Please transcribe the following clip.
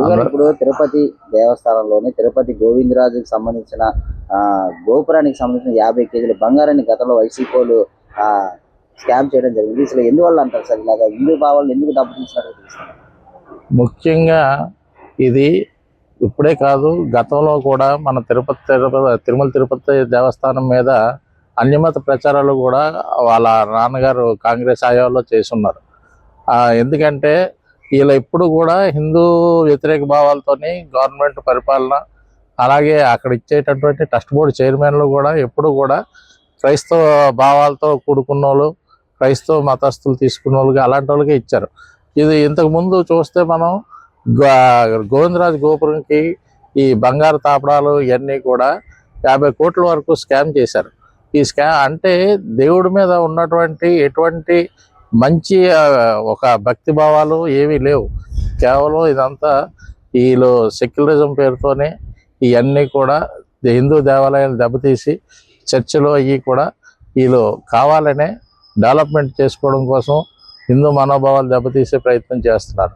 గురుగారు ఇప్పుడు తిరుపతి దేవస్థానంలోని తిరుపతి గోవిందరాజుకి సంబంధించిన గోపురానికి సంబంధించిన 50 కేజీల బంగారాన్ని గతంలో వైసీపీలు స్కామ్ చేయడం జరిగింది. అసలు ఎందువల్ల అంటారు సార్ ఇలాగా హిందూ భావాలను ఎందుకు దెబ్బతీసినట్టు తెలుస్తుంది? ముఖ్యంగా ఇది ఇప్పుడే కాదు, గతంలో కూడా మన తిరుమల తిరుపతి దేవస్థానం మీద అన్యమత ప్రచారాలు కూడా వాళ్ళ నాన్నగారు కాంగ్రెస్ హయాంలో చేస్తున్నారు. ఎందుకంటే వీళ్ళు ఎప్పుడు కూడా హిందూ వ్యతిరేక భావాలతోని గవర్నమెంట్ పరిపాలన, అలాగే అక్కడ ఇచ్చేటటువంటి ట్రస్ట్ బోర్డు చైర్మన్లు కూడా ఎప్పుడు కూడా క్రైస్తవ భావాలతో కూడుకున్న వాళ్ళు, క్రైస్తవ మతస్థులు తీసుకున్న వాళ్ళకి అలాంటి వాళ్ళకి ఇచ్చారు. ఇది ఇంతకుముందు చూస్తే మనం గోవిందరాజు గోపురంకి ఈ బంగారు తాపడాలు ఇవన్నీ కూడా 50 కోట్ల వరకు స్కామ్ చేశారు. ఈ స్కామ్ అంటే దేవుడి మీద ఉన్నటువంటి ఎటువంటి మంచి ఒక భక్తి భావాలు ఏమీ లేవు. కేవలం ఇదంతా వీళ్ళు సెక్యులరిజం పేరుతోనే ఇవన్నీ కూడా హిందూ దేవాలయాలు దెబ్బతీసి చర్చిలో అవి కూడా వీళ్ళు కావాలనే డెవలప్మెంట్ చేసుకోవడం కోసం హిందూ మనోభావాలు దెబ్బతీసే ప్రయత్నం చేస్తున్నారు.